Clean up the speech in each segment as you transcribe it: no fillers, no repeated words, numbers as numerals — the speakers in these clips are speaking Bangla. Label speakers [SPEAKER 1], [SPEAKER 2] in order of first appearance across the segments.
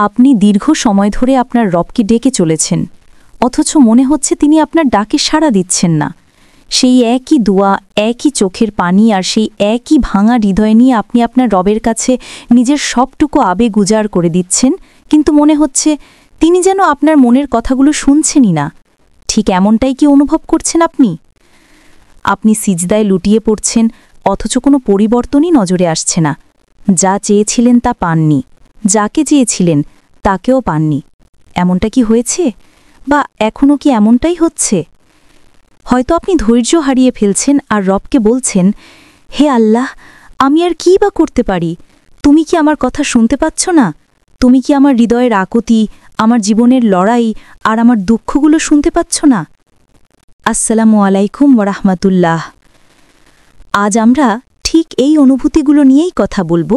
[SPEAKER 1] আপনি দীর্ঘ সময় ধরে আপনার রবকে ডেকে চলেছেন, অথচ মনে হচ্ছে তিনি আপনার ডাকে সাড়া দিচ্ছেন না। সেই একই দোয়া, একই চোখের পানি আর সেই একই ভাঙা হৃদয় নিয়ে আপনি আপনার রবের কাছে নিজের সবটুকু আবেগ উজাড় করে দিচ্ছেন, কিন্তু মনে হচ্ছে তিনি যেন আপনার মনের কথাগুলো শুনছেনই না। ঠিক এমনটাই কি অনুভব করছেন আপনি? আপনি সিজদায় লুটিয়ে পড়ছেন, অথচ কোনো পরিবর্তনই নজরে আসছে না। যা চেয়েছিলেন তা পাননি, যাকে চেয়েছিলেন তাকেও পাননি। এমনটা কি হয়েছে, বা এখনও কি এমনটাই হচ্ছে? হয়তো আপনি ধৈর্য হারিয়ে ফেলছেন আর রবকে বলছেন, হে আল্লাহ, আমি আর কী বা করতে পারি? তুমি কি আমার কথা শুনতে পাচ্ছ না? তুমি কি আমার হৃদয়ের আকুতি, আমার জীবনের লড়াই আর আমার দুঃখগুলো শুনতে পাচ্ছ না? আসসালামু আলাইকুম ওয়ারাহমাতুল্লাহ। আজ আমরা ঠিক এই অনুভূতিগুলো নিয়েই কথা বলবো,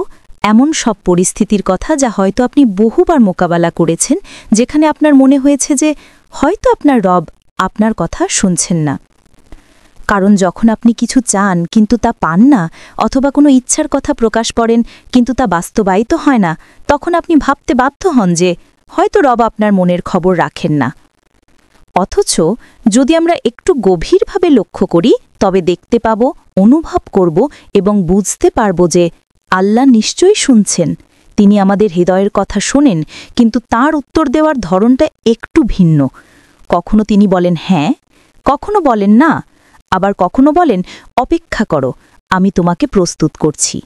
[SPEAKER 1] এমন সব পরিস্থিতির কথা যা হয়তো আপনি বহুবার মোকাবেলা করেছেন, যেখানে আপনার মনে হয়েছে যে হয়তো আপনার রব আপনার কথা শুনছেন না। কারণ যখন আপনি কিছু চান কিন্তু তা পান না, অথবা কোনো ইচ্ছার কথা প্রকাশ করেন কিন্তু তা বাস্তবায়িত হয় না, তখন আপনি ভাবতে বাধ্য হন যে হয়তো রব আপনার মনের খবর রাখেন না। অথচ যদি আমরা একটু গভীরভাবে লক্ষ্য করি, তবে দেখতে পাব, অনুভব করব এবং বুঝতে পারব যে আল্লাহ নিশ্চয়ই শুনছেন। তিনি আমাদের হৃদয়ের কথা শোনেন, কিন্তু তার উত্তর দেওয়ার ধরনটা একটু ভিন্ন। কখনো তিনি বলেন হ্যাঁ, কখনো বলেন না, আবার কখনো বলেন অপেক্ষা করো, আমি তোমাকে প্রস্তুত করছি।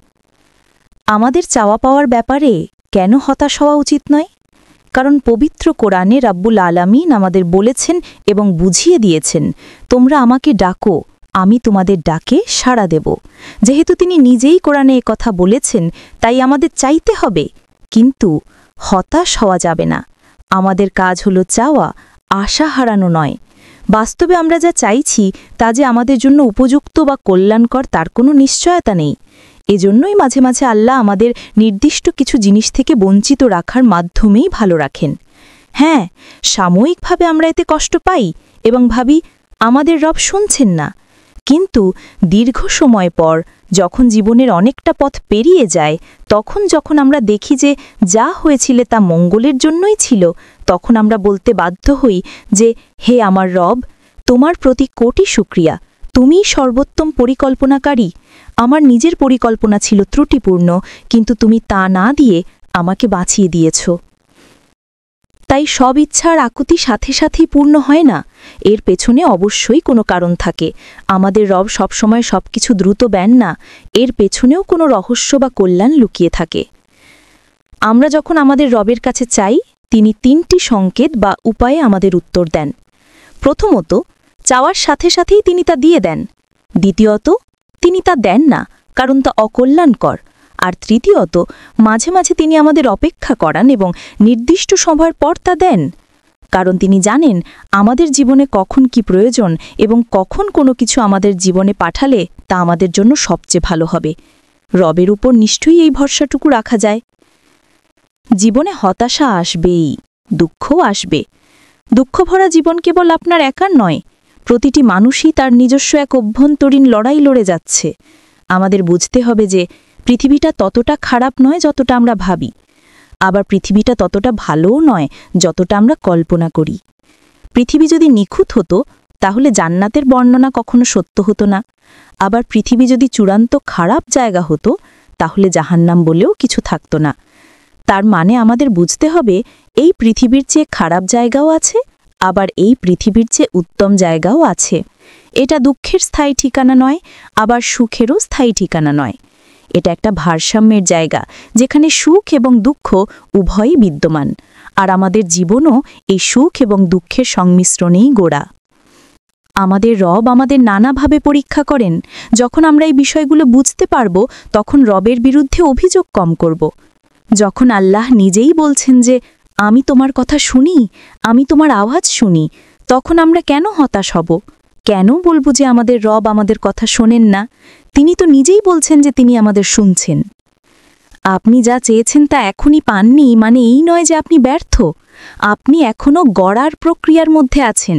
[SPEAKER 1] আমাদের চাওয়া পাওয়ার ব্যাপারে কেন হতাশ হওয়া উচিত নয়? কারণ পবিত্র কোরআনে রাব্বুল আলামিন আমাদের বলেছেন এবং বুঝিয়ে দিয়েছেন, তোমরা আমাকে ডাকো, আমি তোমাদের ডাকে সাড়া দেব। যেহেতু তিনি নিজেই কোরআনে কথা বলেছেন, তাই আমাদের চাইতে হবে, কিন্তু হতাশ হওয়া যাবে না। আমাদের কাজ হলো চাওয়া, আশা হারানো নয়। বাস্তবে আমরা যা চাইছি তা যে আমাদের জন্য উপযুক্ত বা কল্যাণকর তার কোনো নিশ্চয়তা নেই। এজন্যই মাঝে মাঝে আল্লাহ আমাদের নির্দিষ্ট কিছু জিনিস থেকে বঞ্চিত রাখার মাধ্যমেই ভালো রাখেন। হ্যাঁ, সাময়িকভাবে আমরা এতে কষ্ট পাই এবং ভাবি আমাদের রব শুনছেন না, কিন্তু দীর্ঘ সময় পর যখন জীবনের অনেকটা পথ পেরিয়ে যায়, যখন আমরা দেখি যে যা হয়েছিল তা মঙ্গলের জন্যই ছিল, তখন আমরা বলতে বাধ্য হই যে হে আমার রব, তোমার প্রতি কোটি শুকরিয়া, তুমিই সর্বোত্তম পরিকল্পনাকারী। আমার নিজের পরিকল্পনা ছিল ত্রুটিপূর্ণ, কিন্তু তুমি তা না দিয়ে আমাকে বাঁচিয়ে দিয়েছ। তাই সব ইচ্ছার আকুতি সাথে সাথেই পূর্ণ হয় না, এর পেছনে অবশ্যই কোনো কারণ থাকে। আমাদের রব সবসময় সবকিছু দ্রুত দেন না, এর পেছনেও কোনো রহস্য বা কল্যাণ লুকিয়ে থাকে। আমরা যখন আমাদের রবের কাছে চাই, তিনি ৩টি সংকেত বা উপায়ে আমাদের উত্তর দেন। প্রথমত, চাওয়ার সাথে সাথেই তিনি তা দিয়ে দেন। দ্বিতীয়ত, তিনি তা দেন না, কারণ তা অকল্যাণকর। আর তৃতীয়ত, মাঝে মাঝে তিনি আমাদের অপেক্ষা করান এবং নির্দিষ্ট সময়ের পর তা দেন, কারণ তিনি জানেন আমাদের জীবনে কখন কি প্রয়োজন এবং কখন কোনো কিছু আমাদের জীবনে পাঠালে তা আমাদের জন্য সবচেয়ে ভালো হবে। রবের উপর নিশ্চয়ই এই ভরসাটুকু রাখা যায়। জীবনে হতাশা আসবেই, দুঃখও আসবে। দুঃখভরা জীবন কেবল আপনার একার নয়, প্রতিটি মানুষই তার নিজস্ব এক অভ্যন্তরীণ লড়াই লড়ে যাচ্ছে। আমাদের বুঝতে হবে যে পৃথিবীটা ততটা খারাপ নয় যতটা আমরা ভাবি, আবার পৃথিবীটা ততটা ভালোও নয় যতটা আমরা কল্পনা করি। পৃথিবী যদি নিখুঁত হতো, তাহলে জান্নাতের বর্ণনা কখনো সত্য হতো না। আবার পৃথিবী যদি চূড়ান্ত খারাপ জায়গা হতো, তাহলে জাহান্নাম বলেও কিছু থাকত না। তার মানে আমাদের বুঝতে হবে, এই পৃথিবীর চেয়ে খারাপ জায়গাও আছে, আবার এই পৃথিবীর চেয়ে উত্তম জায়গাও আছে। এটা দুঃখের স্থায়ী ঠিকানা নয়, আবার সুখেরও স্থায়ী ঠিকানা নয়। এটা একটা ভারসাম্যের জায়গা, যেখানে সুখ এবং দুঃখ উভয়ই বিদ্যমান, আর আমাদের জীবনও এই সুখ এবং দুঃখের সংমিশ্রণেই গোড়া। আমাদের রব আমাদের নানাভাবে পরীক্ষা করেন। যখন আমরা এই বিষয়গুলো বুঝতে পারব, তখন রবের বিরুদ্ধে অভিযোগ কম করব। যখন আল্লাহ নিজেই বলছেন যে আমি তোমার কথা শুনি, আমি তোমার আওয়াজ শুনি, তখন আমরা কেন হতাশ হব? কেন বলবো যে আমাদের রব আমাদের কথা শোনেন না? তিনি তো নিজেই বলছেন যে তিনি আমাদের শুনছেন। আপনি যা চেয়েছেন তা এখনই পাননি, মানে এই নয় যে আপনি ব্যর্থ। আপনি এখনও গড়ার প্রক্রিয়ার মধ্যে আছেন।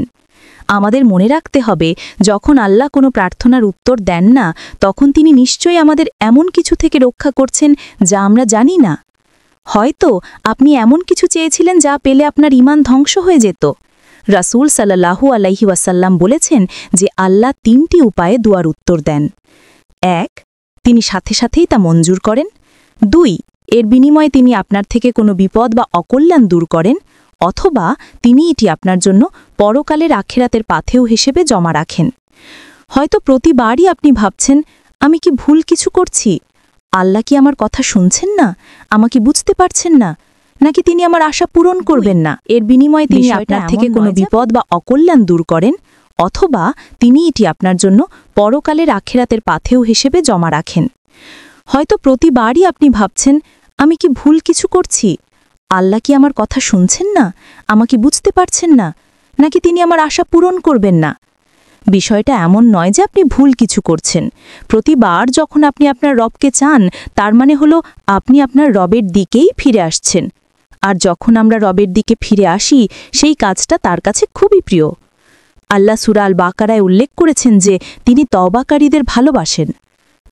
[SPEAKER 1] আমাদের মনে রাখতে হবে, যখন আল্লাহ কোনো প্রার্থনার উত্তর দেন না, তখন তিনি নিশ্চয়ই আমাদের এমন কিছু থেকে রক্ষা করছেন যা আমরা জানি না। হয়তো আপনি এমন কিছু চেয়েছিলেন যা পেলে আপনার ঈমান ধ্বংস হয়ে যেত। রাসূল সাল্লাল্লাহু আলাইহি ওয়াসাল্লাম বলেছেন যে আল্লাহ ৩টি উপায়ে দুয়ার উত্তর দেন। ১. তিনি সাথে সাথেই তা মঞ্জুর করেন। ২. এর বিনিময়ে তিনি আপনার থেকে কোনো বিপদ বা অকল্যাণ দূর করেন, অথবা তিনি এটি আপনার জন্য পরকালের আখিরাতের পাথেয় হিসেবে জমা রাখেন। হয়তো প্রতিবারই আপনি ভাবছেন, আমি কি ভুল কিছু করছি? আল্লাহ কি আমার কথা শুনছেন না? আমাকে বুঝতে পারছেন না? নাকি তিনি আমার আশা পূরণ করবেন না? এর বিনিময়ে তিনি আপনার থেকে কোনো বিপদ বা অকল্যাণ দূর করেন, অথবা তিনি এটি আপনার জন্য পরকালের আখিরাতের পাথেয় হিসেবে জমা রাখেন। হয়তো প্রতিবারই আপনি ভাবছেন, আমি কি ভুল কিছু করছি? আল্লাহ কি আমার কথা শুনছেন না? আমাকে বুঝতে পারছেন না? নাকি তিনি আমার আশা পূরণ করবেন না? বিষয়টা এমন নয় যে আপনি ভুল কিছু করছেন। প্রতিবার যখন আপনি আপনার রবকে চান, তার মানে হলো আপনি আপনার রবের দিকেই ফিরে আসছেন। আর যখন আমরা রবের দিকে ফিরে আসি, সেই কাজটা তার কাছে খুবই প্রিয়। আল্লাহ সূরা আল বাকারায় উল্লেখ করেছেন যে তিনি তওবাকারীদের ভালোবাসেন।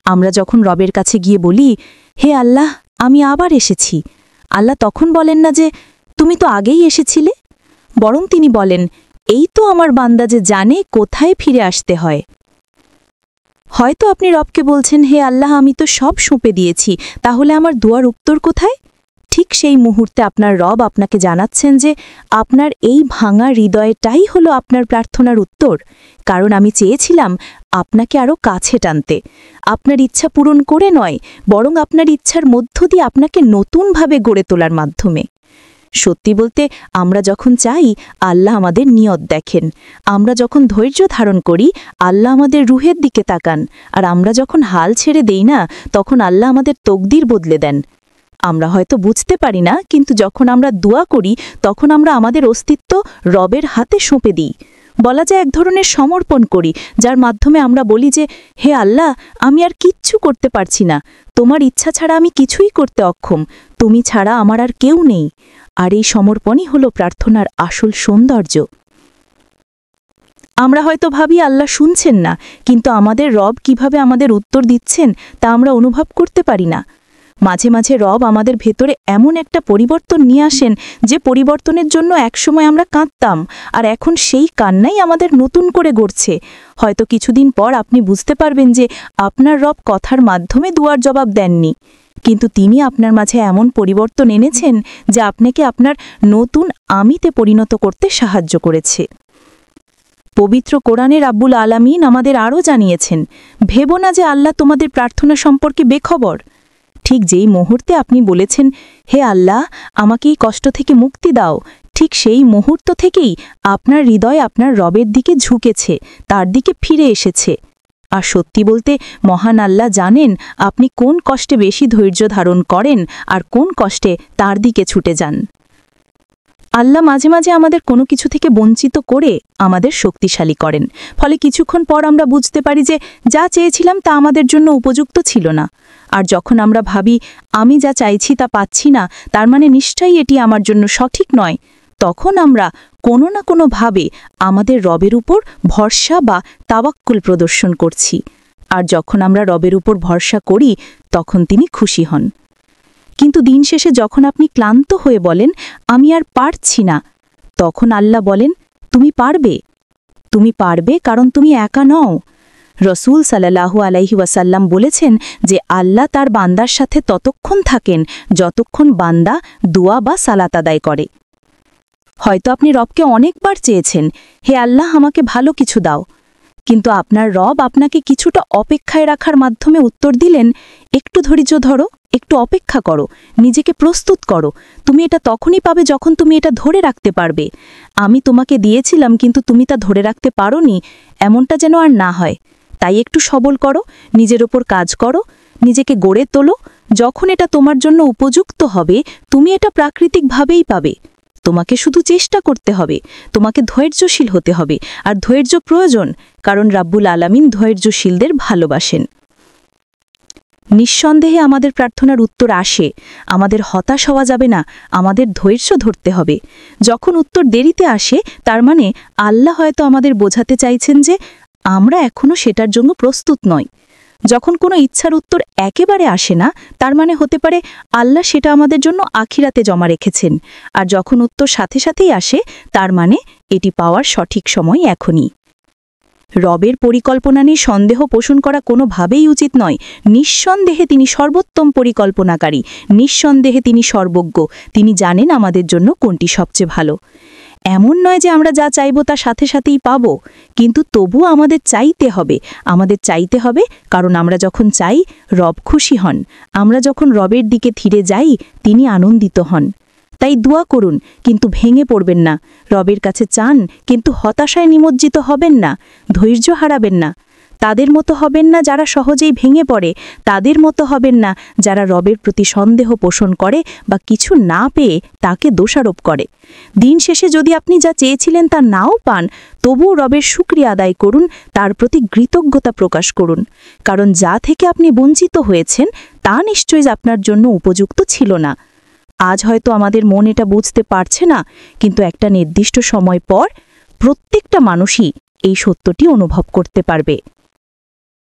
[SPEAKER 1] আমরা যখন রবের কাছে গিয়ে বলি, হে আল্লাহ, আমি আবার এসেছি, আল্লাহ তখন বলেন না যে তুমি তো আগেই এসেছিলে, বরং তিনি বলেন, এই তো আমার বান্দা যে জানে কোথায় ফিরে আসতে হয়। হয়তো আপনি রবকে বলছেন, হে আল্লাহ, আমি তো সব সঁপে দিয়েছি, তাহলে আমার দুয়ার উত্তর কোথায়? ঠিক সেই মুহূর্তে আপনার রব আপনাকে জানাচ্ছেন যে আপনার এই ভাঙা হৃদয়টাই হলো আপনার প্রার্থনার উত্তর, কারণ আমি চেয়েছিলাম আপনাকে আরও কাছে টানতে, আপনার ইচ্ছা পূরণ করে নয়, বরং আপনার ইচ্ছার মধ্য দিয়ে আপনাকে নতুনভাবে গড়ে তোলার মাধ্যমে। সত্যি বলতে, আমরা যখন চাই, আল্লাহ আমাদের নিয়ত দেখেন। আমরা যখন ধৈর্য ধারণ করি, আল্লাহ আমাদের রুহের দিকে তাকান। আর আমরা যখন হাল ছেড়ে দেই না, তখন আল্লাহ আমাদের তকদির বদলে দেন। আমরা হয়তো বুঝতে পারি না, কিন্তু যখন আমরা দোয়া করি, তখন আমরা আমাদের অস্তিত্ব রবের হাতে সঁপে দিই। বলা যায় এক ধরনের সমর্পণ করি, যার মাধ্যমে আমরা বলি যে, হে আল্লাহ, আমি আর কিচ্ছু করতে পারছি না, তোমার ইচ্ছা ছাড়া আমি কিছুই করতে অক্ষম, তুমি ছাড়া আমার আর কেউ নেই। আর এই সমর্পণই হলো প্রার্থনার আসল সৌন্দর্য। আমরা হয়তো ভাবি আল্লাহ শুনছেন না, কিন্তু আমাদের রব কিভাবে আমাদের উত্তর দিচ্ছেন তা আমরা অনুভব করতে পারি না। মাঝে মাঝে রব আমাদের ভেতরে এমন একটা পরিবর্তন নিয়ে আসেন, যে পরিবর্তনের জন্য একসময় আমরা কাঁদতাম, আর এখন সেই কান্নাই আমাদের নতুন করে গড়ছে। হয়তো কিছুদিন পর আপনি বুঝতে পারবেন যে আপনার রব কথার মাধ্যমে দুয়ার জবাব দেননি, কিন্তু তিনি আপনার মাঝে এমন পরিবর্তন এনেছেন যা আপনাকে আপনার নতুন আমিতে পরিণত করতে সাহায্য করেছে। পবিত্র কোরআনে রাব্বুল আলামিন আমাদের আরও জানিয়েছেন, ভেবো না যে আল্লাহ তোমাদের প্রার্থনা সম্পর্কে বেখবর। ঠিক যেই মুহূর্তে আপনি বলেছেন, হে আল্লাহ, আমাকে এই কষ্ট থেকে মুক্তি দাও, ঠিক সেই মুহূর্ত থেকেই আপনার হৃদয় আপনার রবের দিকে ঝুঁকেছে, তার দিকে ফিরে এসেছে। আর সত্যি বলতে, মহান আল্লাহ জানেন আপনি কোন কষ্টে বেশি ধৈর্য ধারণ করেন আর কোন কষ্টে তার দিকে ছুটে যান। আল্লাহ মাঝে মাঝে আমাদের কোনো কিছু থেকে বঞ্চিত করে আমাদের শক্তিশালী করেন, ফলে কিছুক্ষণ পর আমরা বুঝতে পারি যে যা চেয়েছিলাম তা আমাদের জন্য উপযুক্ত ছিল না। আর যখন আমরা ভাবি আমি যা চাইছি তা পাচ্ছি না, তার মানে নিশ্চয়ই এটি আমার জন্য সঠিক নয়, তখন আমরা কোনো না কোনোভাবে আমাদের রবের উপর ভরসা বা তাওয়াক্কুল প্রদর্শন করছি। আর যখন আমরা রবের উপর ভরসা করি, তখন তিনি খুশি হন। কিন্তু দিন শেষে যখন আপনি ক্লান্ত হয়ে বলেন, আমি আর পারছি না, তখন আল্লাহ বলেন, তুমি পারবে, তুমি পারবে, কারণ তুমি একা নও। রসূল সাল্লাল্লাহু আলাইহি ওয়াসাল্লাম বলেছেন যে আল্লাহ তার বান্দার সাথে ততক্ষণ থাকেন যতক্ষণ বান্দা দোয়া বা সালাত আদায় করে। হয়তো আপনি রবকে অনেকবার চেয়েছেন, হে আল্লাহ, আমাকে ভালো কিছু দাও, কিন্তু আপনার রব আপনাকে কিছুটা অপেক্ষায় রাখার মাধ্যমে উত্তর দিলেন, একটু ধৈর্য ধরো, একটু অপেক্ষা করো, নিজেকে প্রস্তুত করো, তুমি এটা তখনই পাবে যখন তুমি এটা ধরে রাখতে পারবে। আমি তোমাকে দিয়েছিলাম, কিন্তু তুমি তা ধরে রাখতে পারোনি, এমনটা যেন আর না হয়। তাই একটু সবল করো, নিজের ওপর কাজ করো, নিজেকে গড়ে তোলো। যখন এটা তোমার জন্য উপযুক্ত হবে, তুমি এটা প্রাকৃতিকভাবেই পাবে। তোমাকে শুধু চেষ্টা করতে হবে, তোমাকে ধৈর্যশীল হতে হবে। আর ধৈর্য প্রয়োজন, কারণ রাব্বুল আলামিন ধৈর্যশীলদের ভালোবাসেন। নিঃসন্দেহে আমাদের প্রার্থনার উত্তর আসে, আমাদের হতাশ হওয়া যাবে না, আমাদের ধৈর্য ধরতে হবে। যখন উত্তর দেরিতে আসে, তার মানে আল্লাহ হয়তো আমাদের বোঝাতে চাইছেন যে আমরা এখনও সেটার জন্য প্রস্তুত নই। যখন কোনো ইচ্ছার উত্তর একেবারে আসে না, তার মানে হতে পারে আল্লাহ সেটা আমাদের জন্য আখিরাতে জমা রেখেছেন। আর যখন উত্তর সাথে সাথেই আসে, তার মানে এটি পাওয়ার সঠিক সময় এখনই। রবের পরিকল্পনা নিয়ে সন্দেহ পোষণ করা কোনোভাবেই উচিত নয়। নিঃসন্দেহে তিনি সর্বোত্তম পরিকল্পনাকারী, নিঃসন্দেহে তিনি সর্বজ্ঞ। তিনি জানেন আমাদের জন্য কোনটি সবচেয়ে ভালো। এমন নয় যে আমরা যা চাইব তা সাথে সাথেই পাব, কিন্তু তবুও আমাদের চাইতে হবে, কারণ আমরা যখন চাই রব খুশি হন। আমরা যখন রবের দিকে ধীরে যাই, তিনি আনন্দিত হন। তাই দোয়া করুন, কিন্তু ভেঙে পড়বেন না। রবের কাছে চান, কিন্তু হতাশায় নিমজ্জিত হবেন না, ধৈর্য হারাবেন না। তাদের মতো হবেন না যারা সহজেই ভেঙে পড়ে, তাদের মতো হবেন না যারা রবের প্রতি সন্দেহ পোষণ করে বা কিছু না পেয়ে তাকে দোষারোপ করে। দিন শেষে যদি আপনি যা চেয়েছিলেন তা নাও পান, তবুও রবের শুকরিয়া আদায় করুন, তার প্রতি কৃতজ্ঞতা প্রকাশ করুন। কারণ যা থেকে আপনি বঞ্চিত হয়েছেন তা নিশ্চয়ই আপনার জন্য উপযুক্ত ছিল না। আজ হয়তো আমাদের মন এটা বুঝতে পারছে না, কিন্তু একটা নির্দিষ্ট সময় পর প্রত্যেকটা মানুষই এই সত্যটি অনুভব করতে পারবে।